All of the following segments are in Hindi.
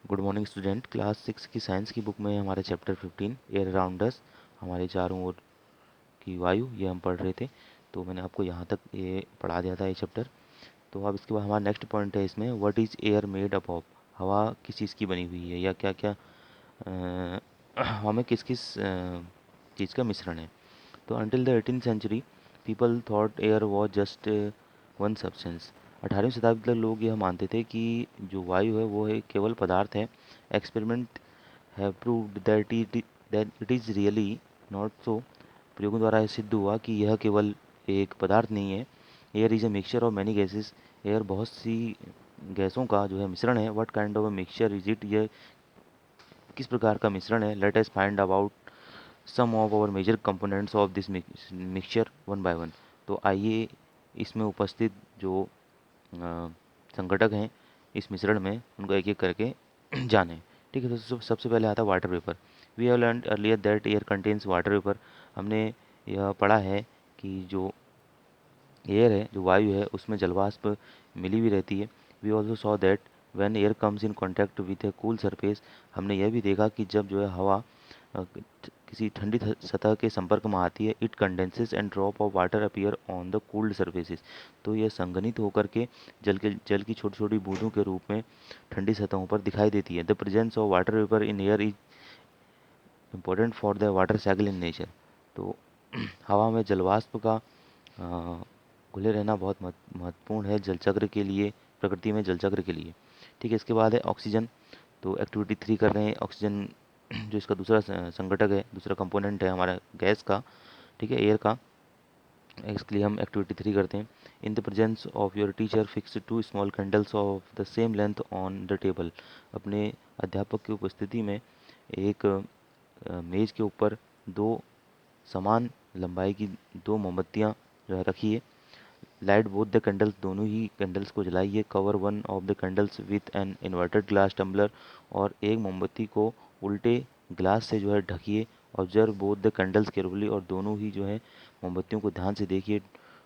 Good morning student. क्लास 6 की साइंस की बुक में हमारे चैप्टर 15 एयर अराउंड अस, हमारे चारों ओर की वायु, ये हम पढ़ रहे थे। तो मैंने आपको यहाँ तक ये पढ़ा दिया था ये चैप्टर। तो अब इसके बाद हमारा नेक्स्ट पॉइंट है इसमें, what is air made up of. हवा किस चीज़ की बनी हुई है या क्या क्या हवा में किस किस चीज़ का मिश्रण है। तो until the 18th century people thought air was just one substance. 18वीं शताब्दी तक लोग यह मानते थे कि जो वायु है वो एक केवल पदार्थ है। Experiment have proved that it is really not so. प्रयोगों द्वारा यह सिद्ध हुआ कि यह केवल एक पदार्थ नहीं है। Air is a mixture of many gases. Air बहुत सी गैसों का जो है मिश्रण है। What kind of a mixture is it, यह किस प्रकार का मिश्रण है। Let us find about some of our major components of this mixture one by one. तो आइए इसमें उपस्थित जो संगठक हैं इस मिश्रण में, उनको एक एक करके जानें। ठीक है, तो सबसे पहले आता है water vapour. We have learn earlier that air contains water vapour. हमने यह पढ़ा है कि जो एयर है, जो वायु है, उसमें जलवाष्प मिली हुई रहती है। We also saw that when air comes in contact with a cool surface. हमने यह भी देखा कि जब जो है हवा किसी ठंडी सतह के संपर्क में आती है, it condenses and drop of water appear on the cooled surfaces. तो यह संघनित होकर के जल की छोटी छोटी बूंदों के रूप में ठंडी सतहों पर दिखाई देती है। The presence of water vapour in air is important for the water cycle in nature. तो हवा में जलवाष्प का घुले रहना बहुत महत्वपूर्ण है जल चक्र के लिए, प्रकृति में जल चक्र के लिए। ठीक है, इसके बाद है ऑक्सीजन। तो एक्टिविटी 3 कर रहे हैं। ऑक्सीजन जो इसका दूसरा संगठक है, दूसरा कंपोनेंट है हमारा गैस का, ठीक है, एयर का। इसके लिए हम एक्टिविटी 3 करते हैं। In the presence of your teacher fix two small candles of the same length on the table. अपने अध्यापक की उपस्थिति में एक मेज के ऊपर दो समान लंबाई की दो मोमबत्तियाँ जो है रखिए। लाइट बोथ द कैंडल्स, दोनों ही कैंडल्स को जलाइए। Cover one of the candles with an inverted glass tumbler. और एक मोमबत्ती को उल्टे ग्लास से जो है ढकिए। Observe both the candles carefully, और दोनों ही जो है मोमबत्तियों को ध्यान से देखिए।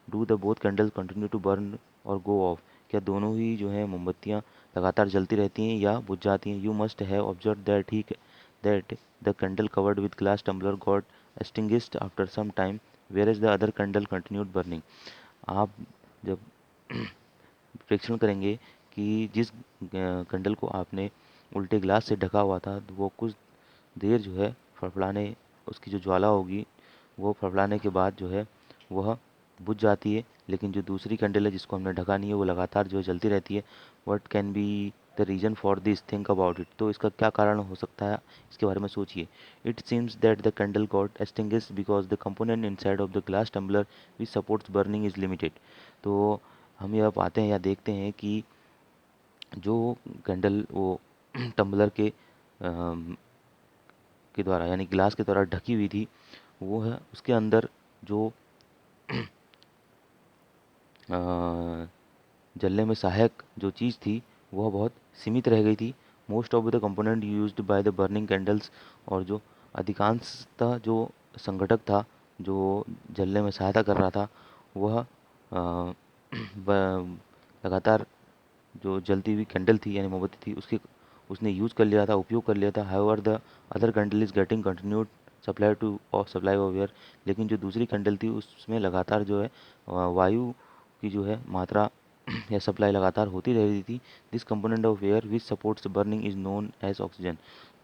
Do the both candles continue to burn or go of. क्या दोनों ही जो है मोमबत्तियाँ लगातार जलती रहती हैं या बुझ जाती हैं। You must have observe that the candle covered with glass tumbler got extinguished after some time, whereas the other candle continued burning. आप जब परीक्षण करेंगे कि जिस कैंडल को आपने उल्टे ग्लास से ढका हुआ था, तो वो कुछ देर जो है फड़फड़ाने, उसकी जो ज्वाला होगी वो फड़फड़ाने के बाद जो है वह बुझ जाती है। लेकिन जो दूसरी कैंडल है जिसको हमने ढका नहीं है, वो लगातार जो है जलती रहती है। What can be the reason for this, think about it. तो इसका क्या कारण हो सकता है, इसके बारे में सोचिए। It seems that the candle got extinguished because the component inside of the glass tumbler which supports burning is limited. तो हम यह पाते हैं या देखते हैं कि जो कैंडल वो टम्बलर के द्वारा यानी ग्लास के द्वारा ढकी हुई थी, वो है उसके अंदर जो जलने में सहायक जो चीज़ थी वह बहुत सीमित रह गई थी। Most of the component used by the burning candles, और जो अधिकांशतः जो संगठक था जो जलने में सहायता कर रहा था, वह लगातार जो जलती हुई कैंडल थी यानी मोमबत्ती थी उसके उसने यूज़ कर लिया था, उपयोग कर लिया था। However the other candle is getting continued supply of air. लेकिन जो दूसरी कैंडल थी उसमें लगातार जो है वायु की जो है मात्रा या सप्लाई लगातार होती रह रही थी। This component of air which supports burning is known as oxygen.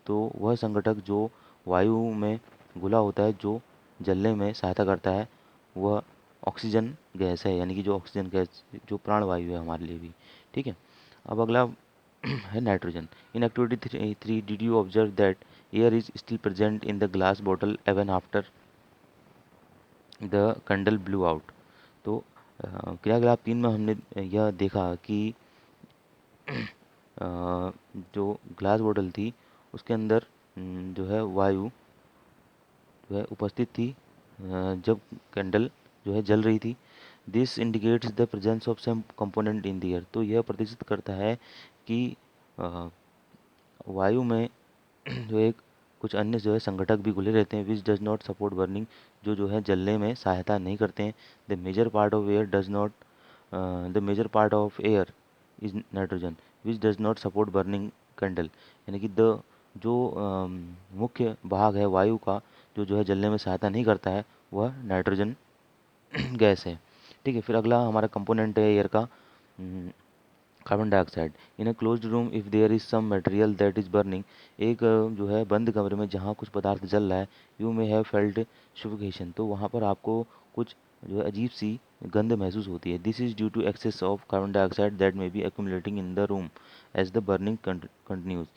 तो वह संगठक जो वायु में घुला होता है, जो जलने में सहायता करता है, वह ऑक्सीजन गैस है, यानी कि जो ऑक्सीजन गैस जो प्राणवायु है हमारे लिए भी। ठीक है, अब अगला है nitrogen. In activity 3 did you observe that air is still present in the glass bottle even after the candle blew out. तो क्रियाकलाप 3 में हमने यह देखा कि जो ग्लास बॉटल थी उसके अंदर जो है वायु जो है उपस्थित थी जब कैंडल जो है जल रही थी। This indicates the presence of some component in the air. तो यह प्रदर्शित करता है कि अ, वायु में जो एक कुछ अन्य जो है संगठक भी घुले रहते हैं, which does not support burning, जो है जलने में सहायता नहीं करते हैं। The major part of air does not the major part of air is nitrogen which does not support burning candle, यानी कि द जो मुख्य भाग है वायु का जो है जलने में सहायता नहीं करता है, वह नाइट्रोजन गैस है। ठीक है, फिर अगला हमारा कंपोनेंट है एयर का carbon dioxide. In a closed room if there is some material that is burning, एक जो है बंद कमरे में जहाँ कुछ पदार्थ जल रहा है, you may have felt suffocation, तो वहाँ पर आपको कुछ जो है अजीब सी गंध महसूस होती है। This is due to excess of carbon dioxide that may be accumulating in the room as the burning continues.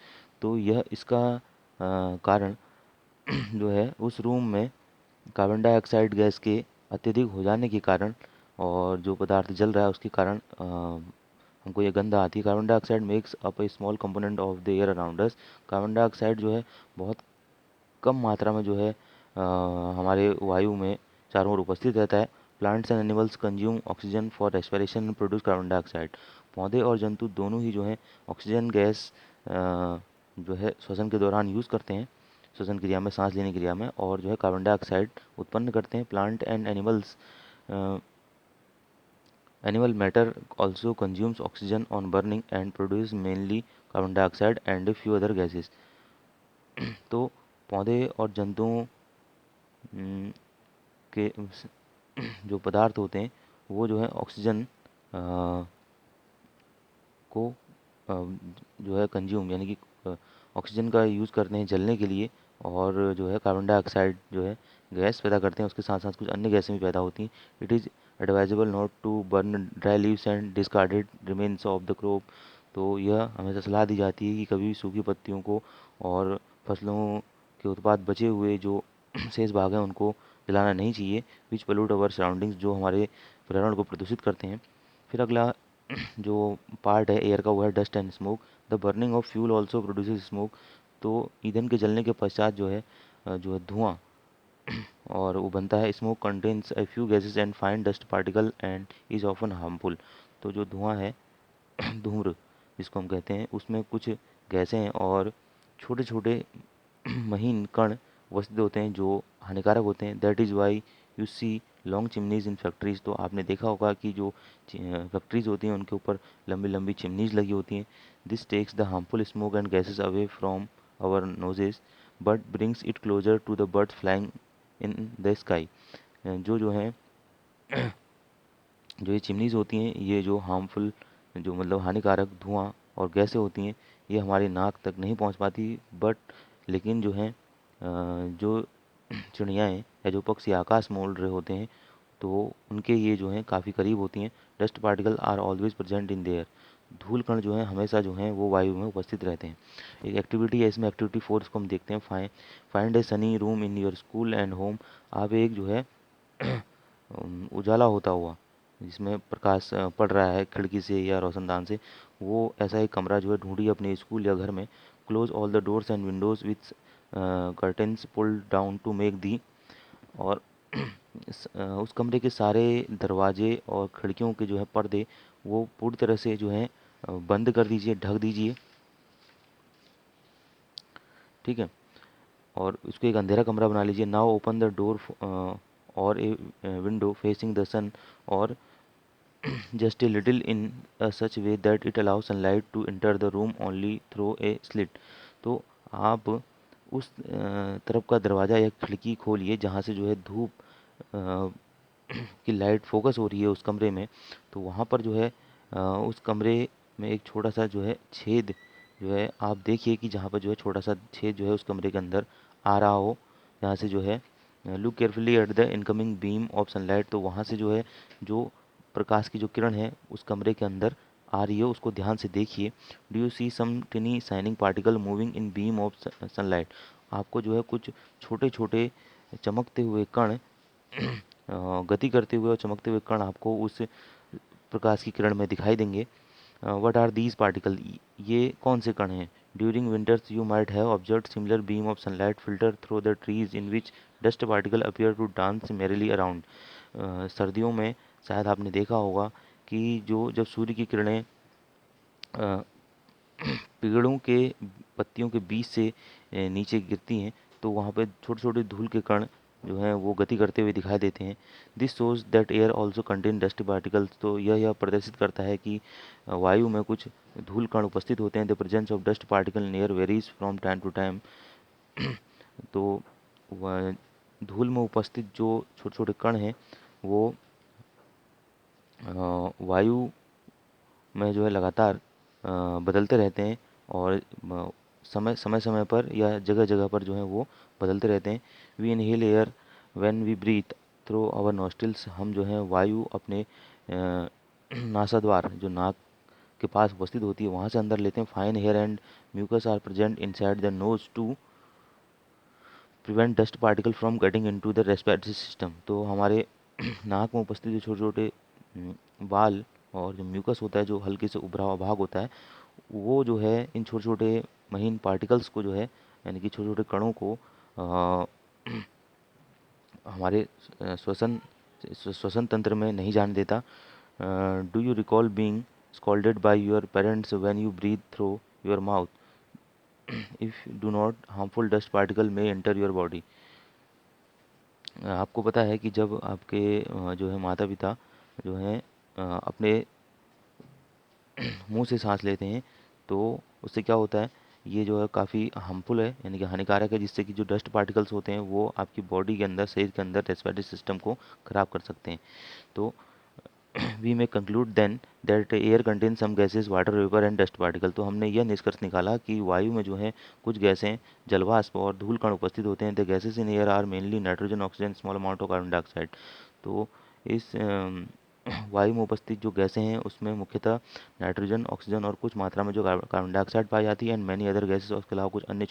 तो यह इसका कारण जो है उस रूम में कार्बन डाइऑक्साइड गैस के अत्यधिक हो जाने के कारण और जो पदार्थ जल रहा है उसके कारण हमको ये गंध आती है। Carbon dioxide makes up A small component of the air around us. Carbon dioxide जो है बहुत कम मात्रा में जो है हमारे वायु में चारों ओर उपस्थित रहता है। Plants and animals consume oxygen for respiration and produce carbon dioxide. पौधे और जंतु दोनों ही जो है ऑक्सीजन गैस जो है श्वसन के दौरान यूज़ करते हैं, श्वसन क्रिया में, सांस लेने की क्रिया में, और जो है कार्बन डाइऑक्साइड उत्पन्न करते हैं। Plant and animals animal matter also consumes oxygen on burning and produce mainly carbon dioxide and a few other gases। तो पौधे और जंतुओं के जो पदार्थ होते हैं वो जो है ऑक्सीजन को जो है कंज्यूम, यानी कि ऑक्सीजन का यूज़ करते हैं जलने के लिए, और जो है कार्बन डाइऑक्साइड जो है गैस पैदा करते हैं। उसके साथ साथ कुछ अन्य गैसें भी पैदा होती हैं। It is advisable not to burn dry leaves and discarded remains of the crop. तो यह हमेशा सलाह दी जाती है कि कभी भी सूखी पत्तियों को और फसलों के उत्पाद बचे हुए जो शेष भाग हैं उनको जलाना नहीं चाहिए। विच पोल्यूट अवर सराउंडिंग्स, जो हमारे पर्यावरण को प्रदूषित करते हैं। फिर अगला जो पार्ट है एयर का वो है dust and smoke. The burning of fuel also produces smoke. तो ईंधन के जलने के पश्चात जो है धुआं और वो बनता है। Smoke contains a few gases and fine dust particle and is often harmful. तो जो धुआं है धूम्र जिसको हम कहते हैं, उसमें कुछ गैसें हैं और छोटे छोटे महीन कण उपस्थित होते हैं जो हानिकारक होते हैं। That is why you see long chimneys in factories. तो आपने देखा होगा कि जो फैक्ट्रीज होती हैं उनके ऊपर लंबी लंबी चिमनीज लगी होती हैं। This takes the harmful smoke and gases away from our noses but brings it closer to the birds flying in the sky. जो है जो ये चिमनीज होती हैं, ये जो हार्मफुल, जो मतलब हानिकारक धुआं और गैसें होती हैं, ये हमारी नाक तक नहीं पहुंच पाती, बट लेकिन जो है जो चिड़ियाएँ या जो पक्षी आकाश में उड़ रहे होते हैं तो उनके ये जो हैं काफ़ी करीब होती हैं। Dust particle are always present in there. धूल कण जो हैं हमेशा जो हैं वो वायु में उपस्थित रहते हैं। एक एक्टिविटी है इसमें, एक्टिविटी 4 को हम देखते हैं। Find A Sunny room in your school and home. आप एक जो है उजाला होता हुआ जिसमें प्रकाश पड़ रहा है खिड़की से या रोशनदान से, वो ऐसा एक कमरा जो है ढूंढिए अपने स्कूल या घर में। Close all the doors and windows with curtains pulled down to make the. और उस कमरे के सारे दरवाजे और खिड़कियों के जो है पर्दे वो पूरी तरह से जो है बंद कर दीजिए, ढक दीजिए। ठीक है, और उसको एक अंधेरा कमरा बना लीजिए। नाउ ओपन द डोर और ए विंडो फेसिंग द सन और just a little in a such way that it allows sunlight to enter the room only through a slit। तो आप उस तरफ का दरवाज़ा या खिड़की खोलिए जहाँ से जो है धूप की लाइट फोकस हो रही है उस कमरे में। तो वहाँ पर जो है उस कमरे में एक छोटा सा जो है छेद जो है आप देखिए कि जहाँ पर जो है छोटा सा छेद जो है उस कमरे के अंदर आ रहा हो, जहाँ से जो है look carefully at the incoming beam of sunlight. तो वहाँ से जो है जो प्रकाश की जो किरण है उस कमरे के अंदर आ रही है उसको ध्यान से देखिए। Do you see some tiny shining particle moving in beam of sunlight. आपको जो है कुछ छोटे छोटे चमकते हुए कण गति करते हुए और चमकते हुए कण आपको उस प्रकाश की किरण में दिखाई देंगे। व्हाट आर दीज पार्टिकल, ये कौन से कण हैं। During winters you might have observe similar beam of sunlight filter through the trees in which dust particle appear to dance merrily around. सर्दियों में शायद आपने देखा होगा कि जो जब सूर्य की किरणें पेड़ों के पत्तियों के बीच से नीचे गिरती हैं तो वहाँ पे छोटे छोटे धूल के कण जो हैं वो गति करते हुए दिखाई देते हैं। This shows that air also contain dust particles, तो यह प्रदर्शित करता है कि वायु में कुछ धूल कण उपस्थित होते हैं। The presence of dust particle in air varies from time to time. तो धूल में उपस्थित जो छोटे छोटे कण हैं वो वायु में जो है लगातार बदलते रहते हैं, और समय समय पर या जगह जगह पर जो है वो बदलते रहते हैं। We inhale air when we breathe through our nostrils, हम जो है वायु अपने नासाद्वार जो नाक के पास उपस्थित होती है वहाँ से अंदर लेते हैं। Fine hair and mucus are present inside the nose to prevent dust particle from getting into the respiratory system. तो हमारे नाक में उपस्थित जो छोटे छोटे बाल और जो म्यूकस होता है, जो हल्के से उभरा हुआ भाग होता है, वो जो है इन छोटे छोटे महीन पार्टिकल्स को जो है, यानी कि छोटे छोटे कणों को अ, हमारे श्वसन श्वसन तंत्र में नहीं जाने देता। Do you recall being scolded by your parents when you breathe through your mouth? If do not harmful dust particle may enter your body. आपको पता है कि जब आपके जो है माता पिता जो हैं अपने मुंह से सांस लेते हैं तो उससे क्या होता है, ये जो है काफ़ी हार्मफुल है, यानी कि हानिकारक है, जिससे कि जो डस्ट पार्टिकल्स होते हैं वो आपकी बॉडी के अंदर, शरीर के अंदर रेस्पिरेटरी सिस्टम को ख़राब कर सकते हैं। तो we may conclude then that air contain some gases, water vapour and dust particle. तो हमने यह निष्कर्ष निकाला कि वायु में जो है कुछ गैसें, जलवाष्प और धूल कण उपस्थित होते हैं। The gases in air are mainly nitrogen, oxygen, small amount of carbon dioxide. तो इस वायु में उपस्थित जो गैसें हैं उसमें मुख्यतः नाइट्रोजन, ऑक्सीजन और कुछ मात्रा में जो कार्बन डाइऑक्साइड पाई जाती है, एंड मैनी अदर गैसेज, और उसके अलावा कुछ अन्य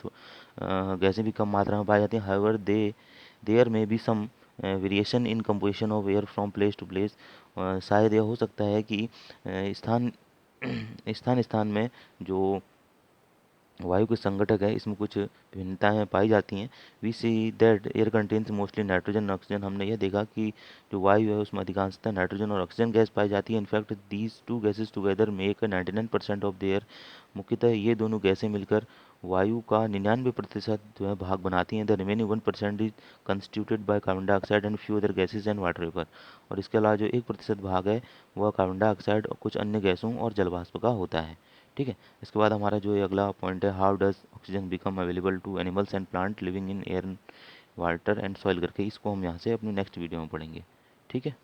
गैसें भी कम मात्रा में पाई जाती हैं। However there may be some variation in composition of air from place to place. शायद यह हो सकता है कि स्थान स्थान स्थान में जो वायु के संगठक है इसमें कुछ भिन्नताएं पाई जाती हैं। We see that air contains mostly nitrogen और ऑक्सीजन। हमने यह देखा कि जो वायु है उसमें अधिकांशतः नाइट्रोजन और ऑक्सीजन गैस पाई जाती है। In fact these two gases together make 99% of the air. मुख्यतः ये दोनों गैसें मिलकर वायु का 99% जो है भाग बनाती हैं। The remaining 1% is constituted by carbon dioxide and few other gases and water vapour. और इसके अलावा जो 1% भाग है वह कार्बन डाइऑक्साइड और कुछ अन्य गैसों और जलवाष्प का होता है। ठीक है। इसके बाद हमारा जो ये अगला पॉइंट है, how does oxygen become available to animals and plant living in air, water and soil करके, इसको हम यहाँ से अपनी नेक्स्ट वीडियो में पढ़ेंगे। ठीक है।